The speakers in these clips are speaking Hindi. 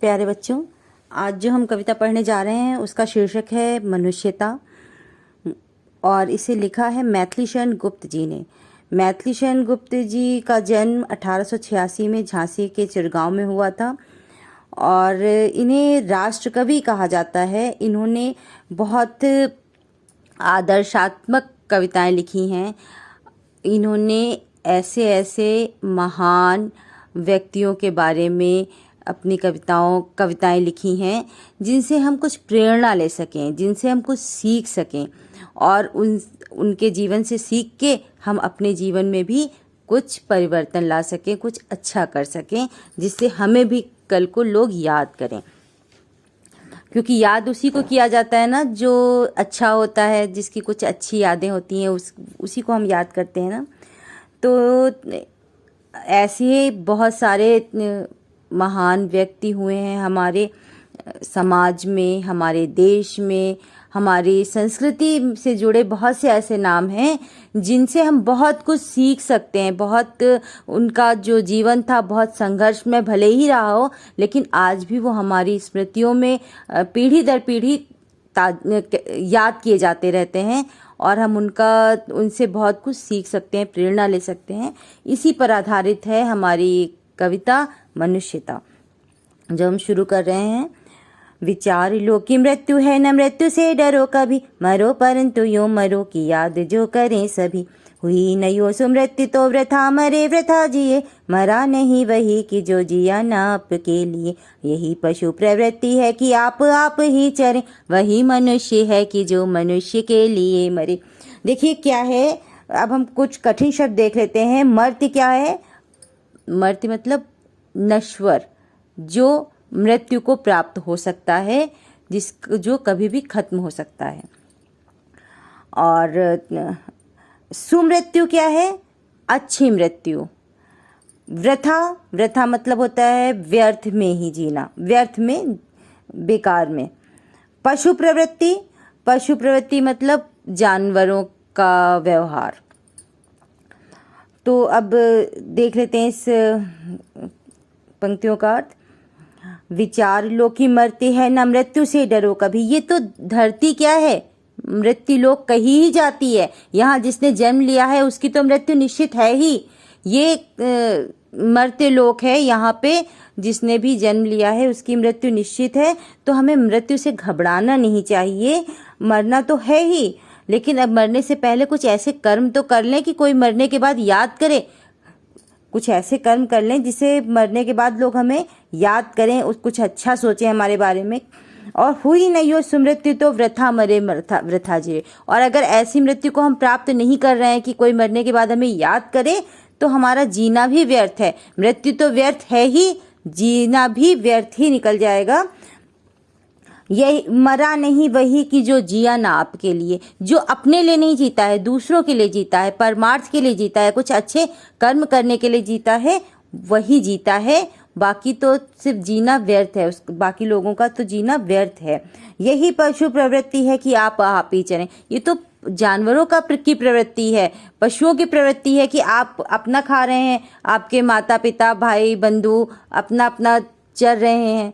प्यारे बच्चों, आज जो हम कविता पढ़ने जा रहे हैं उसका शीर्षक है मनुष्यता और इसे लिखा है मैथिली शरण गुप्त जी ने। मैथिली शरण गुप्त जी का जन्म 1886 में झांसी के चिड़गांव में हुआ था और इन्हें राष्ट्रकवि कहा जाता है। इन्होंने बहुत आदर्शात्मक कविताएं लिखी हैं। इन्होंने ऐसे ऐसे महान व्यक्तियों के बारे में अपनी कविताएं लिखी हैं जिनसे हम कुछ प्रेरणा ले सकें, जिनसे हम कुछ सीख सकें और उनके जीवन से सीख के हम अपने जीवन में भी कुछ परिवर्तन ला सकें, कुछ अच्छा कर सकें, जिससे हमें भी कल को लोग याद करें। क्योंकि याद उसी को किया जाता है ना जो अच्छा होता है, जिसकी कुछ अच्छी यादें होती हैं, उसी को हम याद करते हैं ना। तो ऐसे बहुत सारे महान व्यक्ति हुए हैं हमारे समाज में, हमारे देश में, हमारी संस्कृति से जुड़े बहुत से ऐसे नाम हैं जिनसे हम बहुत कुछ सीख सकते हैं। बहुत उनका जो जीवन था बहुत संघर्ष में भले ही रहा हो, लेकिन आज भी वो हमारी स्मृतियों में पीढ़ी दर पीढ़ी याद किए जाते रहते हैं और हम उनसे बहुत कुछ सीख सकते हैं, प्रेरणा ले सकते हैं। इसी पर आधारित है हमारी कविता मनुष्यता, जो हम शुरू कर रहे हैं। विचार लो कि मृत्यु है न मृत्यु से डरो कभी, मरो परंतु यो मरो की याद जो करें सभी। हुई न यो सुमृत्यु तो वृथा मरे वृथा जिए, मरा नहीं वही कि जो जिया न आपके लिए। यही पशु प्रवृत्ति है कि आप ही चरें, वही मनुष्य है कि जो मनुष्य के लिए मरे। देखिए क्या है, अब हम कुछ कठिन शब्द देख लेते हैं। मर्त्य क्या है? मर्त्य मतलब नश्वर, जो मृत्यु को प्राप्त हो सकता है, जो कभी भी खत्म हो सकता है। और सुमृत्यु क्या है? अच्छी मृत्यु। वृथा मतलब होता है व्यर्थ में ही जीना, व्यर्थ में, बेकार में। पशु प्रवृत्ति मतलब जानवरों का व्यवहार। तो अब देख लेते हैं इस पंक्तियों का अर्थ। विचार लो कि मरती है न मृत्यु से डरो कभी। ये तो धरती क्या है, मृत्यु लोक कही ही जाती है। यहाँ जिसने जन्म लिया है उसकी तो मृत्यु निश्चित है ही। ये मर्त्य लोक है, यहाँ पे जिसने भी जन्म लिया है उसकी मृत्यु निश्चित है। तो हमें मृत्यु से घबराना नहीं चाहिए। मरना तो है ही, लेकिन अब मरने से पहले कुछ ऐसे कर्म तो कर लें कि कोई मरने के बाद याद करे। कुछ ऐसे कर्म कर लें जिसे मरने के बाद लोग हमें याद करें, कुछ अच्छा सोचें हमारे बारे में। और हुई न यो सुमृत्यु तो वृथा मरे वृथा जिए। और अगर ऐसी मृत्यु को हम प्राप्त नहीं कर रहे हैं कि कोई मरने के बाद हमें याद करे, तो हमारा जीना भी व्यर्थ है। मृत्यु तो व्यर्थ है ही, जीना भी व्यर्थ ही निकल जाएगा। यही मरा नहीं वही कि जो जिया ना आपके लिए। जो अपने लिए नहीं जीता है, दूसरों के लिए जीता है, परमार्थ के लिए जीता है, कुछ अच्छे कर्म करने के लिए जीता है, वही जीता है। बाकी तो सिर्फ जीना व्यर्थ है, बाकी लोगों का तो जीना व्यर्थ है। यही पशु प्रवृत्ति है कि आप ही चलें। ये तो जानवरों की प्रवृत्ति है, पशुओं की प्रवृत्ति है कि आप अपना खा रहे हैं, आपके माता पिता भाई बंधु अपना अपना चल रहे हैं।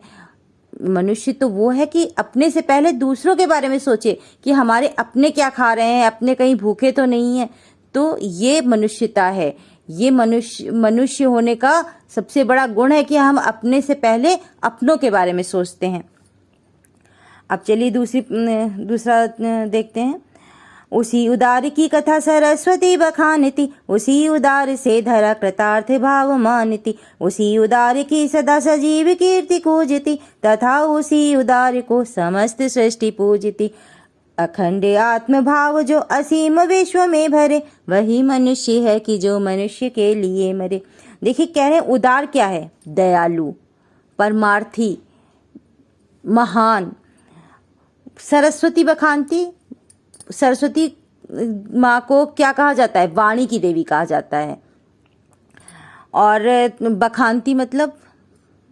मनुष्य तो वो है कि अपने से पहले दूसरों के बारे में सोचे कि हमारे अपने क्या खा रहे हैं, अपने कहीं भूखे तो नहीं है। तो ये मनुष्यता है। ये मनुष्य होने का सबसे बड़ा गुण है कि हम अपने से पहले अपनों के बारे में सोचते हैं। अब चलिए दूसरा देखते हैं। उसी उदार की कथा सरस्वती बखानती, उसी उदार से धरा कृतार्थ भाव मानती। उसी उदार की सदा सजीव कीर्ति पूजती, तथा उसी उदार को समस्त सृष्टि पूजती। अखंड आत्म भाव जो असीम विश्व में भरे, वही मनुष्य है कि जो मनुष्य के लिए मरे। देखिए कह रहे हैं उदार क्या है? दयालु, परमार्थी, महान। सरस्वती बखानती, सरस्वती माँ को क्या कहा जाता है? वाणी की देवी कहा जाता है। और बखानती मतलब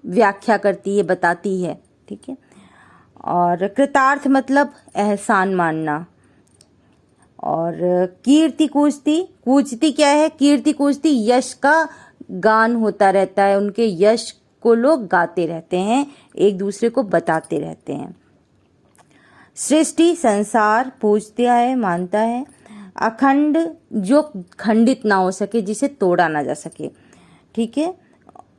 व्याख्या करती है, बताती है, ठीक है। और कृतार्थ मतलब एहसान मानना। और कीर्ति कूजती क्या है? कीर्ति कूजती यश का गान होता रहता है, उनके यश को लोग गाते रहते हैं, एक दूसरे को बताते रहते हैं। सृष्टि संसार पूजता है, मानता है। अखंड जो खंडित ना हो सके, जिसे तोड़ा ना जा सके, ठीक है।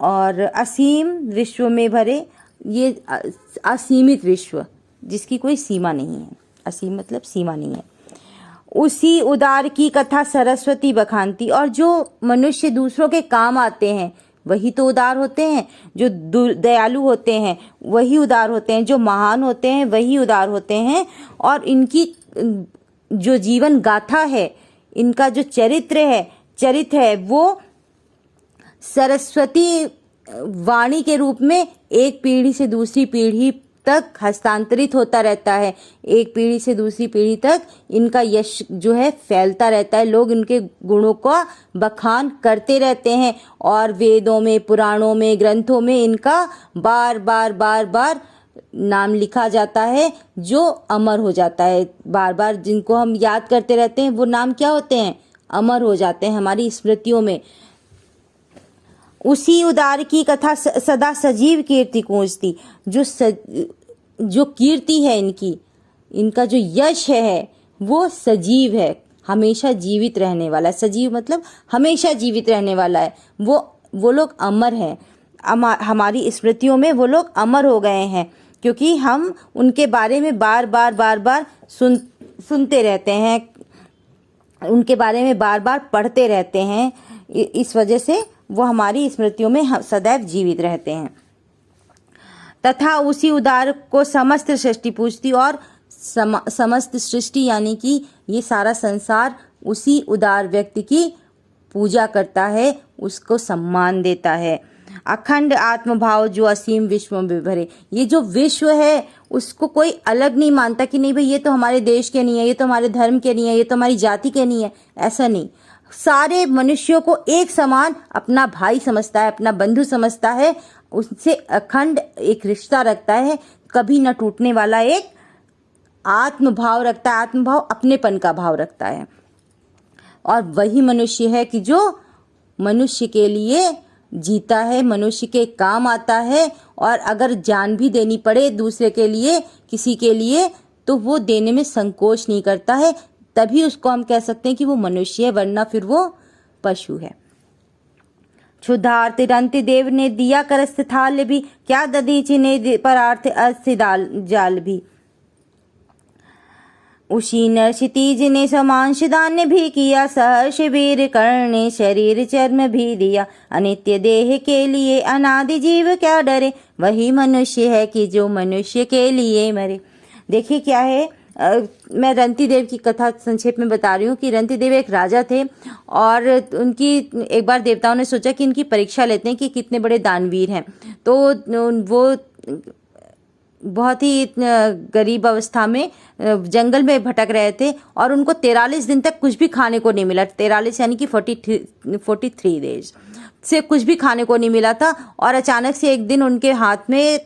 और असीम विश्व में भरे, ये असीमित विश्व जिसकी कोई सीमा नहीं है, असीम मतलब सीमा नहीं है। उसी उदार की कथा सरस्वती बखानती, और जो मनुष्य दूसरों के काम आते हैं वही तो उदार होते हैं, जो दयालु होते हैं वही उदार होते हैं, जो महान होते हैं वही उदार होते हैं। और इनकी जो जीवन गाथा है, इनका जो चरित्र है वो सरस्वती वाणी के रूप में एक पीढ़ी से दूसरी पीढ़ी तक हस्तांतरित होता रहता है। एक पीढ़ी से दूसरी पीढ़ी तक इनका यश जो है फैलता रहता है, लोग इनके गुणों का बखान करते रहते हैं। और वेदों में, पुराणों में, ग्रंथों में इनका बार बार नाम लिखा जाता है, जो अमर हो जाता है। बार बार जिनको हम याद करते रहते हैं वो नाम क्या होते हैं? अमर हो जाते हैं हमारी स्मृतियों में। उसी उदार की कथा सदा सजीव कीर्ति गूंजती, जो कीर्ति है इनका जो यश है वो सजीव है, हमेशा जीवित रहने वाला है। सजीव मतलब हमेशा जीवित रहने वाला है। वो लोग अमर हैं, हमारी स्मृतियों में वो लोग अमर हो गए हैं, क्योंकि हम उनके बारे में बार बार सुनते रहते हैं, उनके बारे में बार बार पढ़ते रहते हैं। इस वजह से वो हमारी स्मृतियों में सदैव जीवित रहते हैं। तथा उसी उदार को समस्त सृष्टि पूजती, और समस्त सृष्टि यानी कि ये सारा संसार उसी उदार व्यक्ति की पूजा करता है, उसको सम्मान देता है। अखंड आत्मभाव जो असीम विश्व में भरे, ये जो विश्व है उसको कोई अलग नहीं मानता कि नहीं भाई ये तो हमारे देश के नहीं है, ये तो हमारे धर्म के नहीं है, ये तो हमारी जाति के नहीं है। ऐसा नहीं, सारे मनुष्यों को एक समान अपना भाई समझता है, अपना बंधु समझता है, उससे अखंड एक रिश्ता रखता है, कभी न टूटने वाला एक आत्मभाव रखता है। आत्मभाव अपनेपन का भाव रखता है। और वही मनुष्य है कि जो मनुष्य के लिए जीता है, मनुष्य के काम आता है, और अगर जान भी देनी पड़े दूसरे के लिए, किसी के लिए, तो वो देने में संकोच नहीं करता है। तभी उसको हम कह सकते हैं कि वो मनुष्य है, वरना फिर वो पशु है। क्षुधार्थ रंति देव ने दिया करस्त थाल भी, क्या दधीचि ने परार्थ अस्थि जाल भी। उसी नर क्षितिज ने समांश दान भी किया, सहर्ष वीर कर्णे शरीर चर्म भी दिया। अनित्य देह के लिए अनादि जीव क्या डरे, वही मनुष्य है कि जो मनुष्य के लिए मरे। देखिए क्या है, मैं रंती देव की कथा संक्षेप में बता रही हूँ कि रंती देव एक राजा थे, और उनकी एक बार देवताओं ने सोचा कि इनकी परीक्षा लेते हैं कि कितने बड़े दानवीर हैं। तो वो बहुत ही गरीब अवस्था में जंगल में भटक रहे थे, और उनको 43 दिन तक कुछ भी खाने को नहीं मिला। 43 यानी कि 43 डेज से कुछ भी खाने को नहीं मिला था। और अचानक से एक दिन उनके हाथ में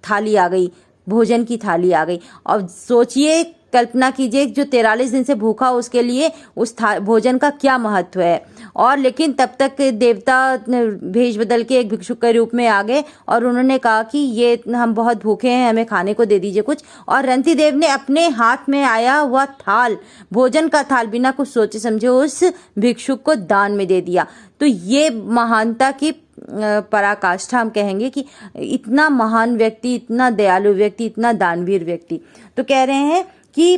थाली आ गई, भोजन की थाली आ गई। और सोचिए, कल्पना कीजिए, जो 43 दिन से भूखा उसके लिए उस भोजन का क्या महत्व है। और लेकिन तब तक देवता भेष बदल के एक भिक्षुक के रूप में आ गए, और उन्होंने कहा कि ये हम बहुत भूखे हैं, हमें खाने को दे दीजिए कुछ। और रंती देव ने अपने हाथ में आया हुआ थाल, भोजन का थाल, बिना कुछ सोचे समझे उस भिक्षुक को दान में दे दिया। तो ये महानता की पराकाष्ठा हम कहेंगे कि इतना महान व्यक्ति, इतना दयालु व्यक्ति, इतना दानवीर व्यक्ति। तो कह रहे हैं कि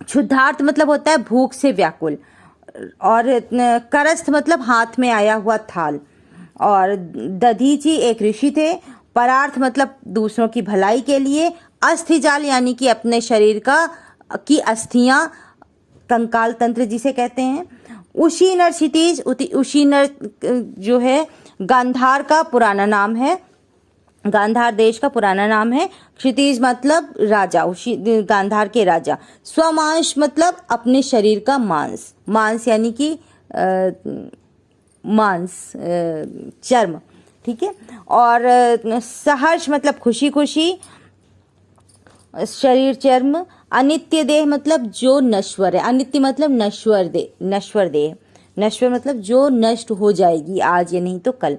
क्षुधार्त मतलब होता है भूख से व्याकुल, और करस्थ मतलब हाथ में आया हुआ थाल, और दधीची एक ऋषि थे। परार्थ मतलब दूसरों की भलाई के लिए, अस्थि जाल यानी कि अपने शरीर की अस्थियां, कंकाल तंत्र जिसे कहते हैं। उशी नर क्षितिज, उशी नर जो है गांधार का पुराना नाम है, गांधार देश का पुराना नाम है। क्षितिज मतलब राजा, उसी गांधार के राजा। स्वमांश मतलब अपने शरीर का मांस, मांस यानी कि मांस, चर्म, ठीक है। और सहर्ष मतलब खुशी खुशी, शरीर चर्म। अनित्य देह मतलब जो नश्वर है, अनित्य मतलब नश्वर देह, नश्वर मतलब जो नष्ट हो जाएगी आज या नहीं तो कल।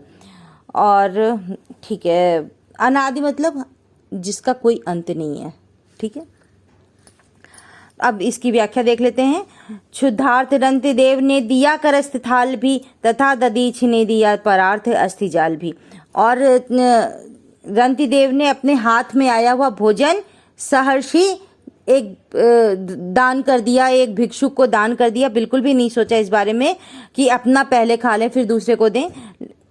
और ठीक है, अनादि मतलब जिसका कोई अंत नहीं है। ठीक है, अब इसकी व्याख्या देख लेते हैं। क्षुद्धार्थ रंति देव ने दिया करस्थ थाल भी, तथा ददीच ने दिया परार्थ अस्थि जाल भी। और रंति देव ने अपने हाथ में आया हुआ भोजन सहर्षि एक दान कर दिया, एक भिक्षुक को दान कर दिया। बिल्कुल भी नहीं सोचा इस बारे में कि अपना पहले खा लें फिर दूसरे को दें।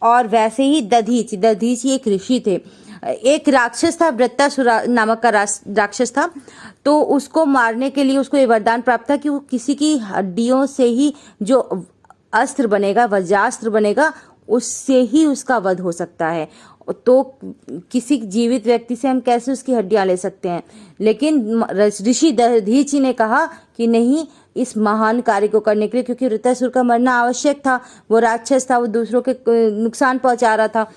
और वैसे ही दधीच, दधीच एक ऋषि थे, एक राक्षस था, वृत्तासुर नामक का राक्षस था। तो उसको मारने के लिए उसको ये वरदान प्राप्त था कि वो किसी की हड्डियों से ही जो अस्त्र बनेगा, वज्रास्त्र बनेगा, उससे ही उसका वध हो सकता है। तो किसी जीवित व्यक्ति से हम कैसे उसकी हड्डियां ले सकते हैं? लेकिन ऋषि दधीचि ने कहा कि नहीं, इस महान कार्य को करने के लिए, क्योंकि वृत्तासुर का मरना आवश्यक था, वो राक्षस था, वो दूसरों के नुकसान पहुंचा रहा था।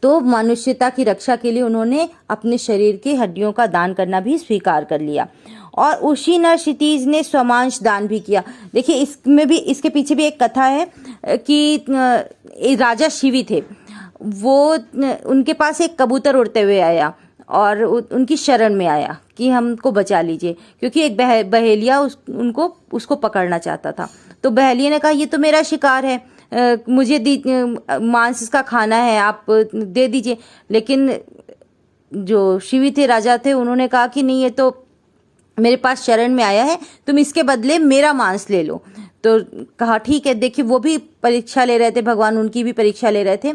तो मनुष्यता की रक्षा के लिए उन्होंने अपने शरीर की हड्डियों का दान करना भी स्वीकार कर लिया। और उसी नर क्षितिज ने स्वमांश दान भी किया। देखिए, इसमें भी, इसके पीछे भी एक कथा है कि राजा शिवी थे, वो उनके पास एक कबूतर उड़ते हुए आया और उनकी शरण में आया कि हमको बचा लीजिए, क्योंकि एक बहेलिया उसको पकड़ना चाहता था। तो बहेलिया ने कहा, ये तो मेरा शिकार है, मुझे मांस इसका खाना है, आप दे दीजिए। लेकिन जो शिवी थे, राजा थे, उन्होंने कहा कि नहीं, ये तो मेरे पास शरण में आया है, तुम इसके बदले मेरा मांस ले लो। तो कहा ठीक है। देखिए, वो भी परीक्षा ले रहे थे, भगवान उनकी भी परीक्षा ले रहे थे।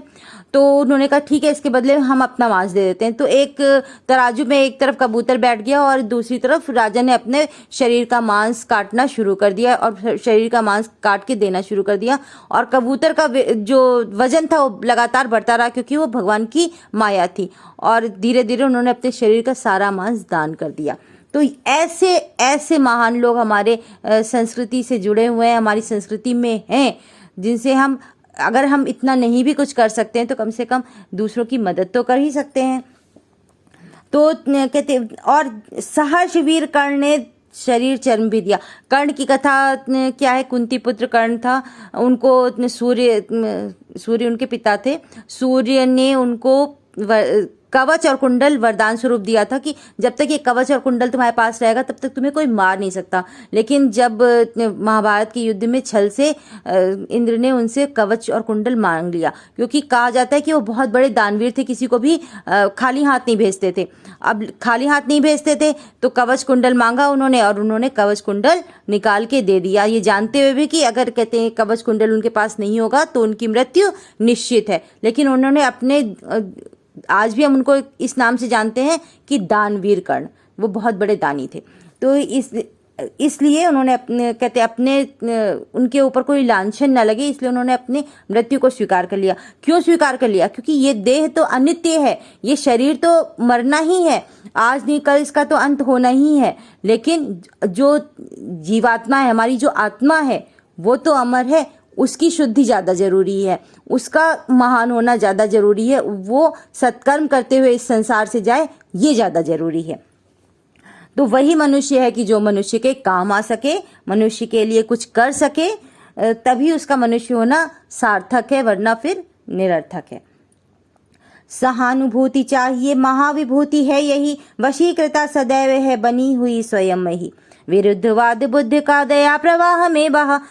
तो उन्होंने कहा ठीक है, इसके बदले हम अपना मांस दे देते हैं। तो एक तराजू में एक तरफ कबूतर बैठ गया और दूसरी तरफ राजा ने अपने शरीर का मांस काटना शुरू कर दिया और शरीर का मांस काट के देना शुरू कर दिया। और कबूतर का जो वजन था वो लगातार बढ़ता रहा, क्योंकि वो भगवान की माया थी। और धीरे धीरे उन्होंने अपने शरीर का सारा मांस दान कर दिया। तो ऐसे ऐसे महान लोग हमारे संस्कृति से जुड़े हुए हैं, हमारी संस्कृति में हैं, जिनसे हम, अगर हम इतना नहीं भी कुछ कर सकते हैं तो कम से कम दूसरों की मदद तो कर ही सकते हैं। तो कहते, और सहर्ष वीर कर्ण ने शरीर चर्म भी दिया। कर्ण की कथा क्या है? कुंती पुत्र कर्ण था, उनको सूर्य उनके पिता थे। सूर्य ने उनको कवच और कुंडल वरदान स्वरूप दिया था कि जब तक ये कवच और कुंडल तुम्हारे पास रहेगा तब तक तुम्हें कोई मार नहीं सकता। लेकिन जब महाभारत के युद्ध में छल से इंद्र ने उनसे कवच और कुंडल मांग लिया, क्योंकि कहा जाता है कि वो बहुत बड़े दानवीर थे, किसी को भी खाली हाथ नहीं भेजते थे। अब खाली हाथ नहीं भेजते थे तो कवच कुंडल मांगा उन्होंने, और उन्होंने कवच कुंडल निकाल के दे दिया, ये जानते हुए भी कि अगर कहते हैं कवच कुंडल उनके पास नहीं होगा तो उनकी मृत्यु निश्चित है। लेकिन उन्होंने अपने, आज भी हम उनको इस नाम से जानते हैं कि दानवीर कर्ण, वो बहुत बड़े दानी थे। तो इसलिए उन्होंने अपने उनके ऊपर कोई लांछन न लगे, इसलिए उन्होंने अपनी मृत्यु को स्वीकार कर लिया। क्यों स्वीकार कर लिया? क्योंकि ये देह तो अनित्य है, ये शरीर तो मरना ही है, आज नहीं कल इसका तो अंत होना ही है। लेकिन जो जीवात्मा है, हमारी जो आत्मा है, वो तो अमर है, उसकी शुद्धि ज़्यादा जरूरी है, उसका महान होना ज़्यादा जरूरी है, वो सत्कर्म करते हुए इस संसार से जाए, ये ज़्यादा जरूरी है। तो वही मनुष्य है कि जो मनुष्य के काम आ सके, मनुष्य के लिए कुछ कर सके, तभी उसका मनुष्य होना सार्थक है, वरना फिर निरर्थक है। सहानुभूति चाहिए महाविभूति है यही, वशीकृता सदैव है बनी हुई स्वयं ही। विरुद्धवाद बुद्ध का दया प्रवाह में बहा,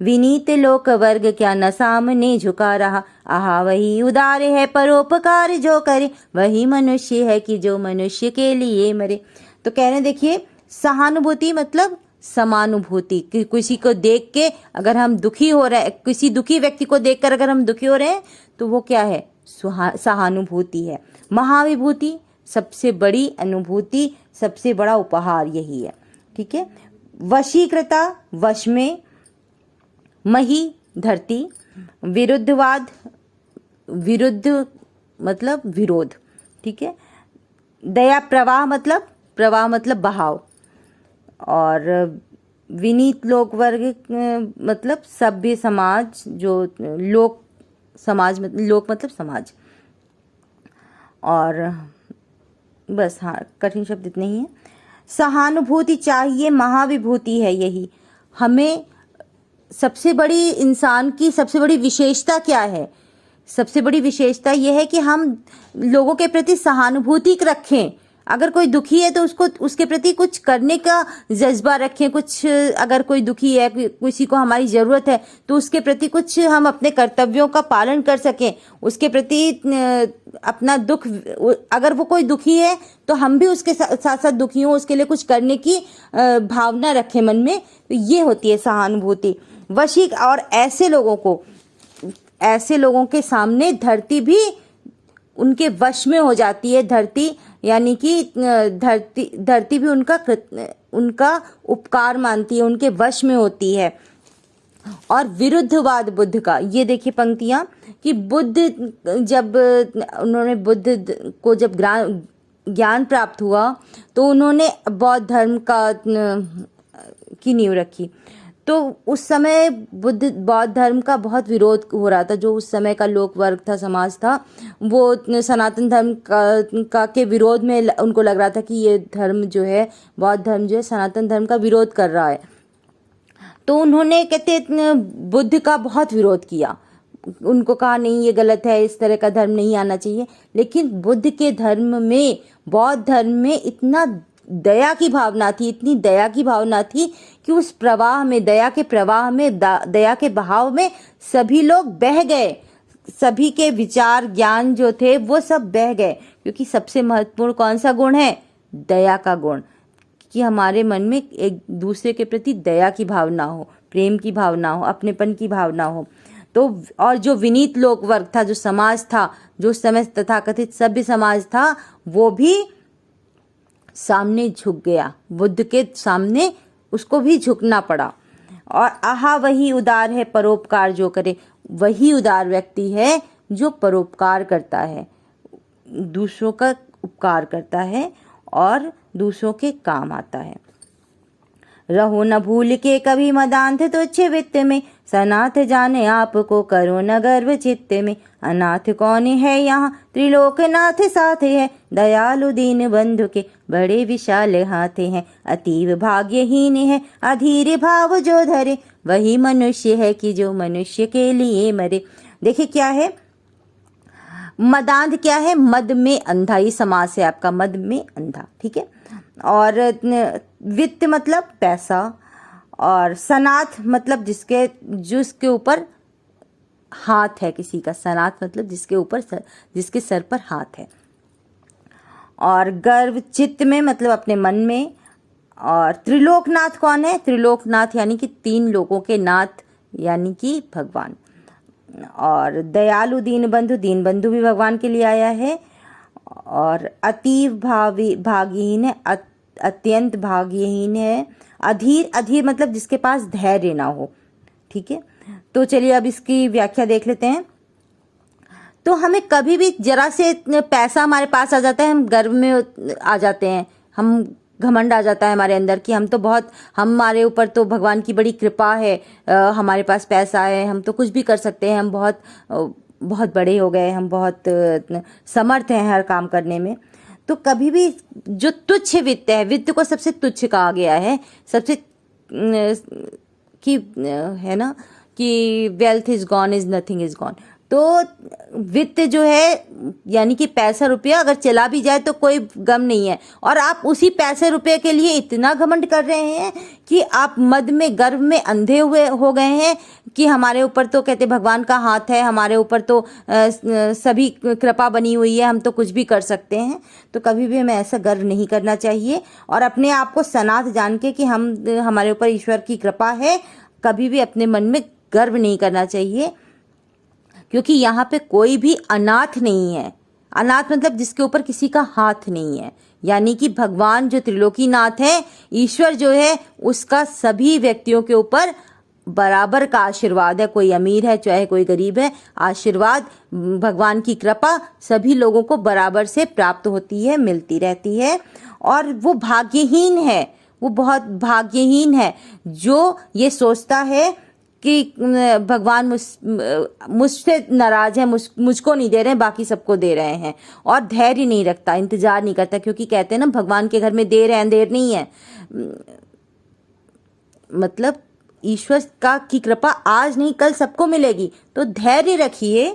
विनीत लोक वर्ग क्या न सामने झुका रहा। आहा वही उदार है परोपकार जो करे, वही मनुष्य है कि जो मनुष्य के लिए मरे। तो कह रहे हैं, देखिए, सहानुभूति मतलब समानुभूति, कि किसी को देख के अगर हम दुखी हो रहे हैं, किसी दुखी व्यक्ति को देखकर अगर हम दुखी हो रहे हैं तो वो क्या है? सहानुभूति है। महाविभूति, सबसे बड़ी अनुभूति, सबसे बड़ा उपहार यही है। ठीक है। वशीकृता, वश में, मही धरती, विरुद्धवाद, विरुद्ध मतलब विरोध। ठीक है। दया, प्रवाह मतलब बहाव, और विनीत लोक वर्ग मतलब सभ्य समाज, जो लोक समाज, लोक मतलब समाज। और बस, हाँ, कठिन शब्द इतने ही हैं। सहानुभूति चाहिए महाविभूति है यही। हमें सबसे बड़ी, इंसान की सबसे बड़ी विशेषता क्या है? सबसे बड़ी विशेषता यह है कि हम लोगों के प्रति सहानुभूति रखें। अगर कोई दुखी है तो उसको उसके प्रति कुछ करने का जज्बा रखें। कुछ अगर कोई दुखी है, किसी को हमारी ज़रूरत है, तो उसके प्रति कुछ हम अपने कर्तव्यों का पालन कर सकें। उसके प्रति अपना दुख, अगर वो कोई दुखी है तो हम भी उसके साथ साथ दुखी हों, उसके लिए कुछ करने की भावना रखें मन में। तो ये होती है सहानुभूति। और ऐसे लोगों के सामने धरती भी उनके वश में हो जाती है। धरती यानी कि धरती भी उनका उपकार मानती है, उनके वश में होती है। और विरुद्धवाद बुद्ध का, ये देखिए पंक्तियाँ कि बुद्ध को जब ज्ञान प्राप्त हुआ तो उन्होंने बौद्ध धर्म की नींव रखी। तो उस समय बौद्ध धर्म का बहुत विरोध हो रहा था। जो उस समय का लोक वर्ग था, समाज था, वो सनातन धर्म के विरोध में उनको लग रहा था कि ये धर्म जो है, बौद्ध धर्म जो है, सनातन धर्म का विरोध कर रहा है। तो उन्होंने बुद्ध का बहुत विरोध किया। उनको कहा नहीं, ये गलत है, इस तरह का धर्म नहीं आना चाहिए। लेकिन बुद्ध के धर्म में, बौद्ध धर्म में इतना दया की भावना थी, इतनी दया की भावना थी कि उस प्रवाह में, दया के प्रवाह में, दया के बहाव में सभी लोग बह गए। सभी के विचार, ज्ञान जो थे वो सब बह गए। क्योंकि सबसे महत्वपूर्ण कौन सा गुण है? दया का गुण। कि हमारे मन में एक दूसरे के प्रति दया की भावना हो, प्रेम की भावना हो, अपनेपन की भावना हो। तो और जो विनीत लोक वर्ग था, जो समाज था, जो उस समय तथाकथित सभ्य समाज था, वो भी सामने झुक गया। बुद्ध के सामने उसको भी झुकना पड़ा। और आहा वही उदार है परोपकार जो करे। वही उदार व्यक्ति है जो परोपकार करता है, दूसरों का उपकार करता है और दूसरों के काम आता है। रहो न भूल के कभी मदांत तुच्छ वित्त में, सनाथ जाने आपको करो न गर्व चित्त में। अनाथ कौन है यहाँ त्रिलोकनाथ साथ है, दयालु दीन बंधु के बड़े विशाल हाथ हैं। अतीव भाग्यहीन है अधीर भाव जो धरे, वही मनुष्य है कि जो मनुष्य के लिए मरे। देखिए क्या है मदांध, क्या है? मद में अंधा। ये समास है आपका, मद में अंधा, ठीक है। और वित्त मतलब पैसा, और सनाथ मतलब जिसके ऊपर हाथ है किसी का। सनाथ मतलब जिसके सर पर हाथ है। और गर्व चित्त में मतलब अपने मन में। और त्रिलोकनाथ कौन है? त्रिलोकनाथ यानी कि 3 लोकों के नाथ, यानी कि भगवान। और दयालु दीन बंधु भी भगवान के लिए आया है। और अतीव भाग्यहीन है, अत्यंत भाग्यहीन है। अधीर मतलब जिसके पास धैर्य ना हो, ठीक है। तो चलिए अब इसकी व्याख्या देख लेते हैं। तो हमें कभी भी जरा से पैसा हमारे पास आ जाता है, हम गर्व में आ जाते हैं, हम घमंड आ जाता है हमारे अंदर कि हम तो बहुत, हमारे ऊपर तो भगवान की बड़ी कृपा है, हमारे पास पैसा है, हम तो कुछ भी कर सकते हैं, हम बहुत बड़े हो गए, हम बहुत समर्थ हैं हर काम करने में। तो कभी भी जो तुच्छ वित्त है, वित्त को सबसे तुच्छ कहा गया है, सबसे कि है ना कि wealth is gone is nothing is gone. तो वित्त जो है यानी कि पैसा रुपया अगर चला भी जाए तो कोई गम नहीं है। और आप उसी पैसे रुपये के लिए इतना घमंड कर रहे हैं कि आप मद में, गर्व में अंधे हुए हो गए हैं कि हमारे ऊपर तो कहते भगवान का हाथ है, हमारे ऊपर तो सभी कृपा बनी हुई है, हम तो कुछ भी कर सकते हैं। तो कभी भी हमें ऐसा गर्व नहीं करना चाहिए। और अपने आप को सनाथ जान के कि हमारे ऊपर ईश्वर की कृपा है, कभी भी अपने मन में गर्व नहीं करना चाहिए। क्योंकि यहाँ पे कोई भी अनाथ नहीं है। अनाथ मतलब जिसके ऊपर किसी का हाथ नहीं है, यानी कि भगवान जो त्रिलोकीनाथ है, ईश्वर जो है, उसका सभी व्यक्तियों के ऊपर बराबर का आशीर्वाद है। कोई अमीर है चाहे कोई गरीब है, आशीर्वाद, भगवान की कृपा सभी लोगों को बराबर से प्राप्त होती है, मिलती रहती है। और वो भाग्यहीन है, वो बहुत भाग्यहीन है जो ये सोचता है कि भगवान मुझसे नाराज है, मुझको नहीं दे रहे हैं, बाकी सबको दे रहे हैं। और धैर्य नहीं रखता, इंतजार नहीं करता। क्योंकि कहते हैं ना भगवान के घर में देर है अंधेर नहीं है। मतलब ईश्वर की कृपा आज नहीं कल सबको मिलेगी। तो धैर्य रखिए,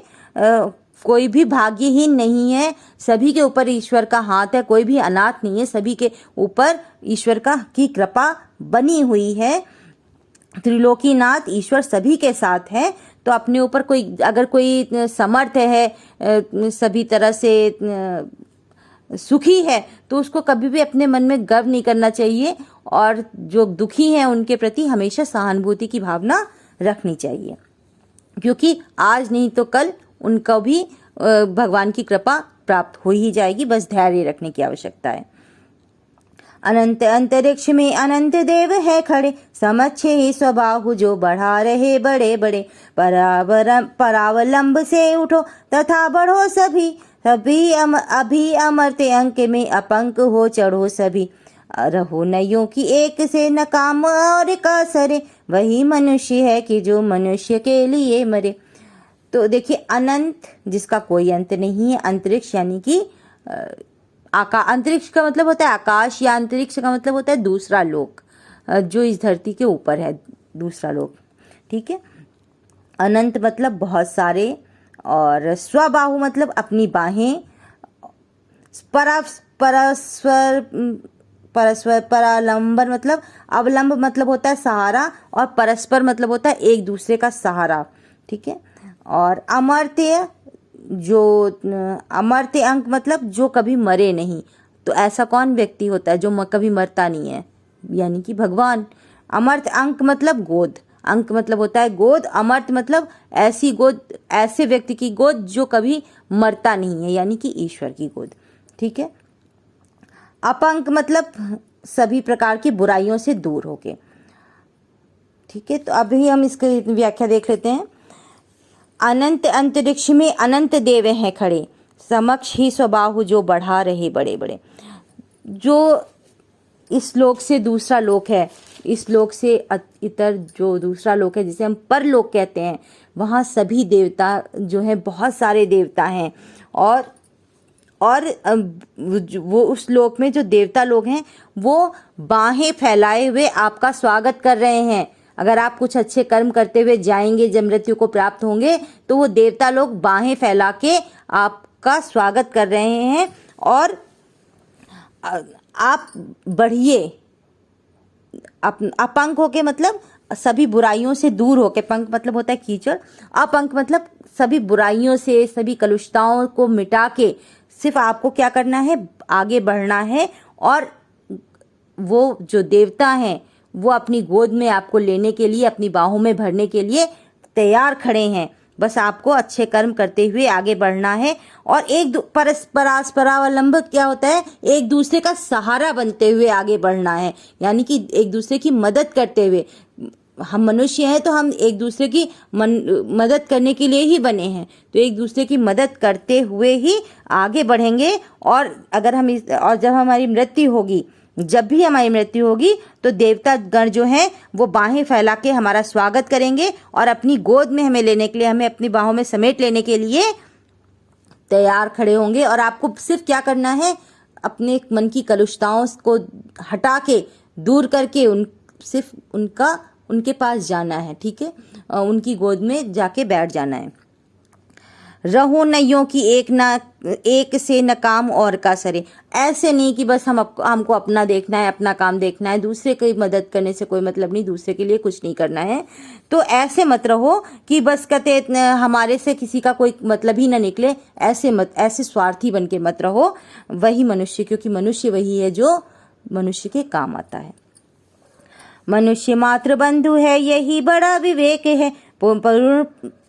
कोई भी भाग्यहीन नहीं है, सभी के ऊपर ईश्वर का हाथ है, कोई भी अनाथ नहीं है, सभी के ऊपर ईश्वर की कृपा बनी हुई है। त्रिलोकीनाथ ईश्वर सभी के साथ है। तो अपने ऊपर अगर कोई समर्थ है, सभी तरह से सुखी है, तो उसको कभी भी अपने मन में गर्व नहीं करना चाहिए, और जो दुखी हैं उनके प्रति हमेशा सहानुभूति की भावना रखनी चाहिए, क्योंकि आज नहीं तो कल उनको भी भगवान की कृपा प्राप्त हो ही जाएगी। बस धैर्य रखने की आवश्यकता है। अनंत अंतरिक्ष में अनंत देव है खड़े, समच्छे ही स्वबाहु जो बढ़ा रहे बड़े बड़े। परावलंब से उठो तथा बढ़ो सभी, अभी अमर्त्य अंक में अपंक हो चढ़ो सभी। रहो नयों की एक से न काम और का सरे, वही मनुष्य है कि जो मनुष्य के लिए मरे। तो देखिए, अनंत जिसका कोई अंत नहीं है, अंतरिक्ष यानी कि अंतरिक्ष का मतलब होता है आकाश, या अंतरिक्ष का मतलब होता है दूसरा लोक, जो इस धरती के ऊपर है, दूसरा लोक। ठीक है। अनंत मतलब बहुत सारे, और स्वबाहु मतलब अपनी बाहें, परस्पर परालंबन मतलब अवलंब मतलब होता है सहारा, और परस्पर मतलब होता है एक दूसरे का सहारा। ठीक है। और अमर्त्य, जो अमर्त्य अंक मतलब जो कभी मरे नहीं। तो ऐसा कौन व्यक्ति होता है जो कभी मरता नहीं है, यानी कि भगवान। अमर्त्य अंक मतलब गोद, अंक मतलब होता है गोद, अमर्त्य मतलब ऐसी गोद, ऐसे व्यक्ति की गोद जो कभी मरता नहीं है, यानी कि ईश्वर की गोद। ठीक है। अपंक मतलब सभी प्रकार की बुराइयों से दूर होके। ठीक है। तो अभी हम इसकी व्याख्या देख लेते हैं। अनंत अंतरिक्ष में अनंत देव हैं खड़े, समक्ष ही स्वबाहु जो बढ़ा रहे बड़े बड़े। जो इस लोक से दूसरा लोक है, इस लोक से इतर जो दूसरा लोक है जिसे हम परलोक कहते हैं, वहाँ सभी देवता जो हैं, बहुत सारे देवता हैं, और वो उस लोक में जो देवता लोग हैं वो बाहें फैलाए हुए आपका स्वागत कर रहे हैं। अगर आप कुछ अच्छे कर्म करते हुए जाएंगे, जब मृत्यु को प्राप्त होंगे, तो वो देवता लोग बाहें फैला के आपका स्वागत कर रहे हैं, और आप बढ़िए। अपंक होके मतलब सभी बुराइयों से दूर होके, पंख मतलब होता है कीचड़, अपंक मतलब सभी बुराइयों से, सभी कलुषताओं को मिटा के सिर्फ आपको क्या करना है, आगे बढ़ना है। और वो जो देवता हैं वो अपनी गोद में आपको लेने के लिए, अपनी बाहों में भरने के लिए तैयार खड़े हैं। बस आपको अच्छे कर्म करते हुए आगे बढ़ना है, और एक परावलंब क्या होता है, एक दूसरे का सहारा बनते हुए आगे बढ़ना है, यानी कि एक दूसरे की मदद करते हुए। हम मनुष्य हैं तो हम एक दूसरे की मदद करने के लिए ही बने हैं, तो एक दूसरे की मदद करते हुए ही आगे बढ़ेंगे। और जब हमारी मृत्यु होगी, जब भी हमारी मृत्यु होगी, तो देवता गण जो हैं वो बाहें फैला के हमारा स्वागत करेंगे, और अपनी गोद में हमें लेने के लिए, हमें अपनी बाहों में समेट लेने के लिए तैयार खड़े होंगे। और आपको सिर्फ क्या करना है, अपने मन की कलुषताओं को हटा के, दूर करके सिर्फ उनके पास जाना है। ठीक है। उनकी गोद में जाके बैठ जाना है। रहो नइयों की एक से न काम और का सरे। ऐसे नहीं कि बस हमको अपना देखना है, अपना काम देखना है, दूसरे की मदद करने से कोई मतलब नहीं, दूसरे के लिए कुछ नहीं करना है। तो ऐसे मत रहो कि बस कहते हमारे से किसी का कोई मतलब ही ना निकले, ऐसे स्वार्थी बन के मत रहो। वही मनुष्य, क्योंकि मनुष्य वही है जो मनुष्य के काम आता है। मनुष्य मात्र बंधु है, यही बड़ा विवेक है।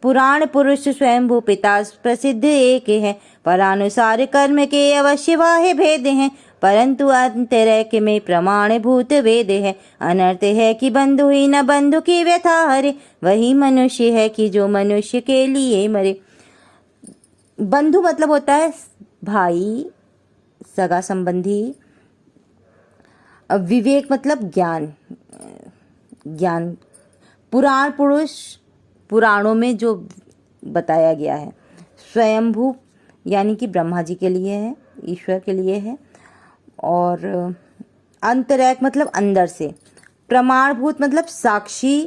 पुराण पुरुष स्वयंभू पिता प्रसिद्ध एक है। परानुसार कर्म के अवश्य वाहे भेद हैं, परंतु अंतरैक्य में प्रमाण भूत वेद है। अनर्थ है कि बंधु ही न बंधु की व्यथा हरे, वही मनुष्य है कि जो मनुष्य के लिए मरे। बंधु मतलब होता है भाई, सगा संबंधी। विवेक मतलब ज्ञान। पुराण पुरुष, पुराणों में जो बताया गया है। स्वयंभू यानी कि ब्रह्मा जी के लिए है, ईश्वर के लिए है। और अंतरैक मतलब अंदर से। प्रमाणभूत मतलब साक्षी,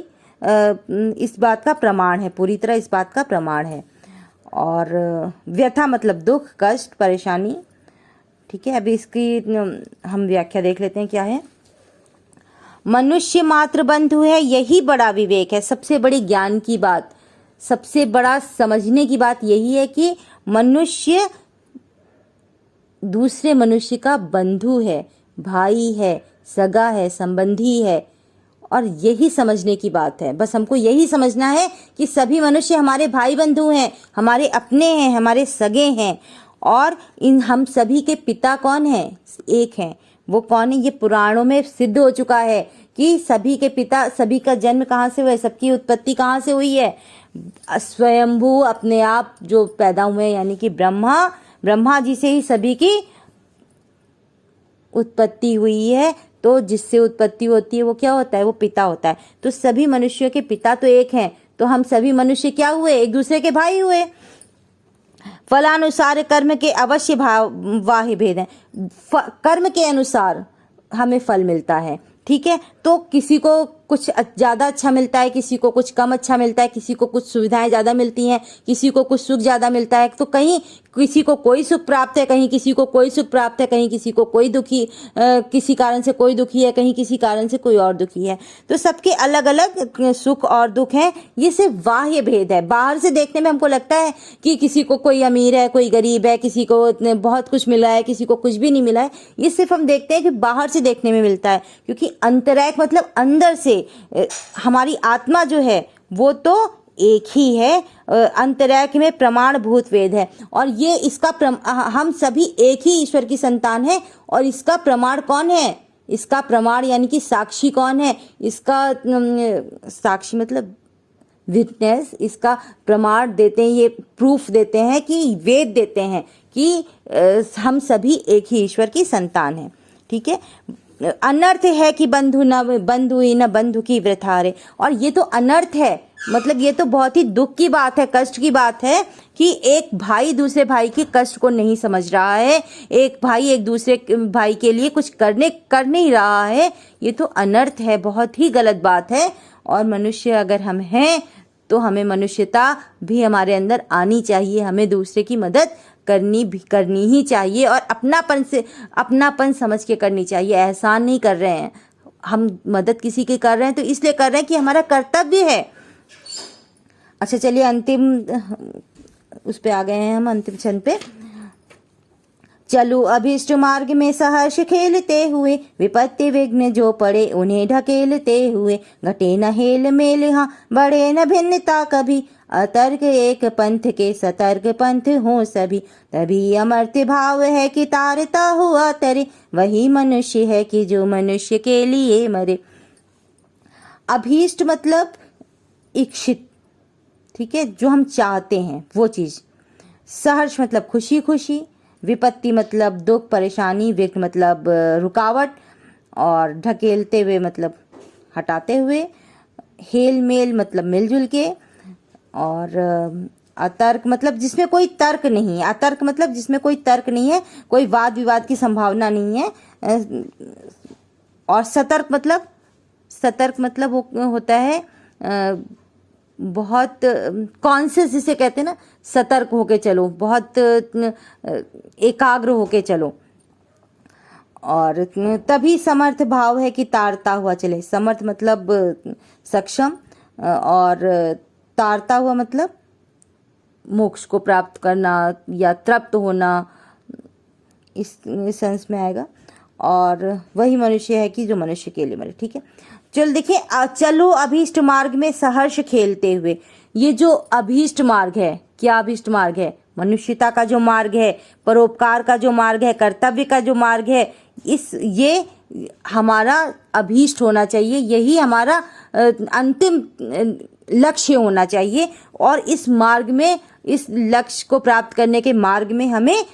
इस बात का प्रमाण है, पूरी तरह इस बात का प्रमाण है। और व्यथा मतलब दुख, कष्ट, परेशानी। ठीक है, अभी इसकी हम व्याख्या देख लेते हैं क्या है। मनुष्य मात्र बंधु है, यही बड़ा विवेक है। सबसे बड़ी ज्ञान की बात, सबसे बड़ा समझने की बात यही है कि मनुष्य दूसरे मनुष्य का बंधु है, भाई है, सगा है, संबंधी है। और यही समझने की बात है, बस हमको यही समझना है कि सभी मनुष्य हमारे भाई बंधु हैं, हमारे अपने हैं, हमारे सगे हैं। और इन हम सभी के पिता कौन हैं? एक हैं। वो कौन है? ये पुराणों में सिद्ध हो चुका है कि सभी के पिता, सभी का जन्म कहाँ से हुआ है, सबकी उत्पत्ति कहाँ से हुई है? स्वयंभू अपने आप जो पैदा हुए, यानी कि ब्रह्मा जी से ही सभी की उत्पत्ति हुई है। तो जिससे उत्पत्ति होती है वो क्या होता है? वो पिता होता है। तो सभी मनुष्यों के पिता तो एक हैं, तो हम सभी मनुष्य क्या हुए? एक दूसरे के भाई हुए। फलानुसार कर्म के अवश्य वाहि भेद है। कर्म के अनुसार हमें फल मिलता है। ठीक है, तो किसी को कुछ ज़्यादा अच्छा मिलता है, किसी को कुछ कम अच्छा मिलता है, किसी को कुछ सुविधाएं ज़्यादा मिलती हैं, किसी को कुछ सुख ज़्यादा मिलता है। तो कहीं किसी को कोई सुख प्राप्त है, कहीं किसी को कोई सुख प्राप्त है, कहीं किसी को कोई दुखी, किसी कारण से कोई दुखी है, कहीं किसी कारण से कोई और दुखी है। तो सबके अलग अलग सुख और दुख हैं। ये सिर्फ बाह्य भेद है। बाहर से देखने में हमको लगता है कि किसी को कोई अमीर है, कोई गरीब है, किसी को बहुत कुछ मिला है, किसी को कुछ भी नहीं मिला है। ये सिर्फ हम देखते हैं कि बाहर से देखने में मिलता है, क्योंकि अंतरैक मतलब अंदर से हमारी आत्मा जो है वो तो एक ही है। अंतरैक में प्रमाणभूत वेद है, और ये इसका हम सभी एक ही ईश्वर की संतान हैं। और इसका प्रमाण कौन है? इसका प्रमाण यानी कि साक्षी कौन है? इसका साक्षी मतलब विटनेस, इसका प्रमाण देते हैं, ये प्रूफ देते हैं कि वेद देते हैं कि हम सभी एक ही ईश्वर की संतान हैं। ठीक है, अनर्थ है कि बंधु ही न बंधु की वृथा रे। और ये तो अनर्थ है, मतलब ये तो बहुत ही दुख की बात है, कष्ट की बात है कि एक भाई दूसरे भाई के कष्ट को नहीं समझ रहा है, एक भाई एक दूसरे भाई के लिए कुछ कर नहीं रहा है। ये तो अनर्थ है, बहुत ही गलत बात है। और मनुष्य अगर हम हैं तो हमें मनुष्यता भी हमारे अंदर आनी चाहिए, हमें दूसरे की मदद करनी ही चाहिए, और अपनापन समझ के करनी चाहिए। एहसान नहीं कर रहे हैं हम, मदद किसी की कर रहे हैं तो इसलिए कर रहे हैं कि हमारा कर्तव्य है। अच्छा चलिए, अंतिम उस पे आ गए हैं हम, अंतिम क्षण पे। चलो अभीष्ट मार्ग में सहर्ष खेलते हुए, विपत्ति विघ्न जो पड़े उन्हें ढकेलते हुए। घटे न हेल मेल हाँ, बढ़े न भिन्नता कभी। अतर्क एक पंथ के सतर्क पंथ हो सभी। तभी अमर्त्य भाव है कि तारता हुआ तरे। वही मनुष्य है कि जो मनुष्य के लिए मरे। अभीष्ट मतलब इच्छित, ठीक है, जो हम चाहते हैं वो चीज़। सहर्ष मतलब खुशी खुशी। विपत्ति मतलब दुख परेशानी। विघ्न मतलब रुकावट। और ढकेलते हुए मतलब हटाते हुए। हेल मेल मतलब मिलजुल के। और अतर्क मतलब जिसमें कोई तर्क नहीं है। अतर्क मतलब जिसमें कोई तर्क नहीं है, कोई वाद विवाद की संभावना नहीं है। और सतर्क मतलब वो होता है बहुत कॉन्शियस, जिसे कहते हैं ना, सतर्क होके चलो, बहुत एकाग्र होके चलो। और तभी समर्थ भाव है कि तारता हुआ चले। समर्थ मतलब सक्षम, और तारता हुआ मतलब मोक्ष को प्राप्त करना या तृप्त होना, इस सेंस में आएगा। और वही मनुष्य है कि जो मनुष्य के लिए मरे। ठीक है, चलो देखिए, चलो अभीष्ट मार्ग में सहर्ष खेलते हुए। ये जो अभीष्ट मार्ग है, क्या अभीष्ट मार्ग है? मनुष्यता का जो मार्ग है, परोपकार का जो मार्ग है, कर्तव्य का जो मार्ग है, ये हमारा अभीष्ट होना चाहिए। यही हमारा अंतिम लक्ष्य होना चाहिए। और इस मार्ग में, इस लक्ष्य को प्राप्त करने के मार्ग में हमें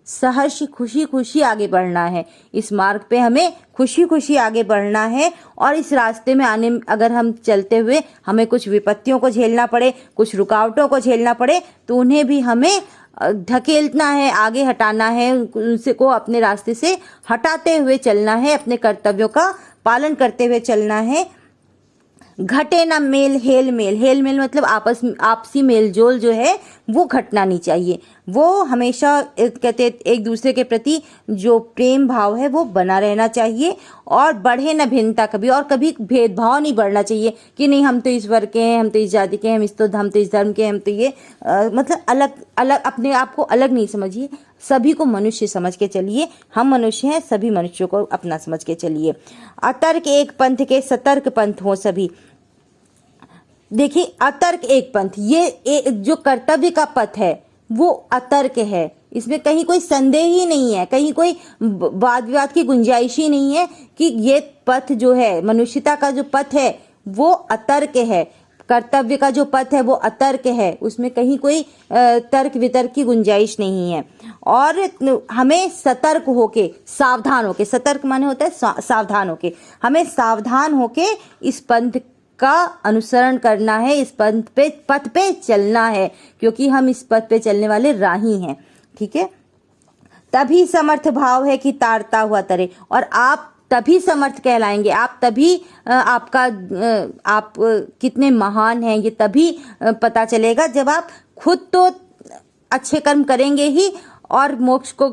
सहर्ष खुशी खुशी आगे बढ़ना है। इस मार्ग पे हमें खुशी खुशी आगे बढ़ना है। और इस रास्ते में अगर हम चलते हुए हमें कुछ विपत्तियों को झेलना पड़े, कुछ रुकावटों को झेलना पड़े, तो उन्हें भी हमें ढकेलना है, आगे हटाना है, उनसे को अपने रास्ते से हटाते हुए चलना है, अपने कर्तव्यों का पालन करते हुए चलना है। घटे ना मेल हेल मेल, हेल मेल मतलब आपसी मेल जोल जो है वो घटना नहीं चाहिए। वो हमेशा कहते एक दूसरे के प्रति जो प्रेम भाव है वो बना रहना चाहिए, और बढ़े ना भिन्नता कभी, और कभी भेदभाव नहीं बढ़ना चाहिए कि नहीं हम तो इस वर्ग के हैं, हम तो इस जाति के हैं, हम तो इस धर्म के हैं, हम तो ये मतलब अलग अलग, अपने आप को अलग नहीं समझिए, सभी को मनुष्य समझ के चलिए। हम मनुष्य हैं, सभी मनुष्यों को अपना समझ के चलिए। अतर्क एक पंथ के सतर्क पंथ हो सभी। देखिए अतर्क एक पंथ, ये जो कर्तव्य का पथ है वो अतर्क है, इसमें कहीं कोई संदेह ही नहीं है, कहीं कोई वाद विवाद की गुंजाइश ही नहीं है कि ये पथ जो है, मनुष्यता का जो पथ है वो अतर्क है, कर्तव्य का जो पथ है वो अतर्क है, उसमें कहीं कोई तर्क वितर्क की गुंजाइश नहीं है। और हमें सतर्क होके, सावधान होके, सतर्क माने होता है सावधान होके, हमें सावधान होके इस पंथ का अनुसरण करना है, इस पथ पे चलना है, क्योंकि हम इस पथ पे चलने वाले राही हैं। ठीक है, तभी समर्थ भाव है कि तारता हुआ तरे, और आप तभी समर्थ कहलाएंगे, आप तभी आप कितने महान हैं ये तभी पता चलेगा जब आप खुद तो अच्छे कर्म करेंगे ही और मोक्ष को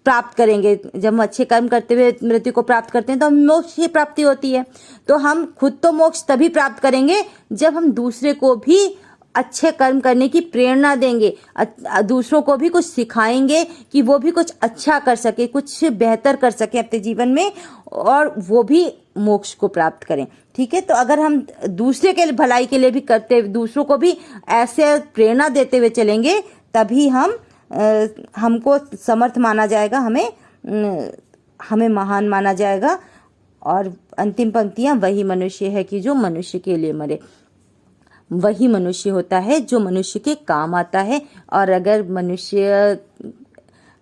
प्राप्त करेंगे। जब हम अच्छे कर्म करते हुए मृत्यु को प्राप्त करते हैं तो हम मोक्ष की प्राप्ति होती है। तो हम खुद तो मोक्ष तभी प्राप्त करेंगे जब हम दूसरे को भी अच्छे कर्म करने की प्रेरणा देंगे, दूसरों को भी कुछ सिखाएंगे कि वो भी कुछ अच्छा कर सके, कुछ बेहतर कर सके अपने जीवन में, और वो भी मोक्ष को प्राप्त करें। ठीक है, तो अगर हम दूसरे के भलाई के लिए भी करते, दूसरों को भी ऐसे प्रेरणा देते हुए चलेंगे, तभी हमको समर्थ माना जाएगा, हमें महान माना जाएगा। और अंतिम पंक्तियां, वही मनुष्य है कि जो मनुष्य के लिए मरे, वही मनुष्य होता है जो मनुष्य के काम आता है। और अगर मनुष्य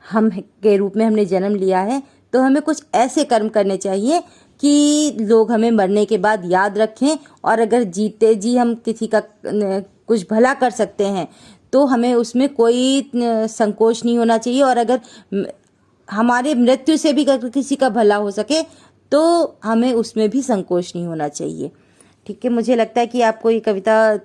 हम के रूप में हमने जन्म लिया है तो हमें कुछ ऐसे कर्म करने चाहिए कि लोग हमें मरने के बाद याद रखें, और अगर जीते जी हम किसी का कुछ भला कर सकते हैं तो हमें उसमें कोई संकोच नहीं होना चाहिए, और अगर हमारे मृत्यु से भी किसी का भला हो सके तो हमें उसमें भी संकोच नहीं होना चाहिए। ठीक है, मुझे लगता है कि आपको ये कविता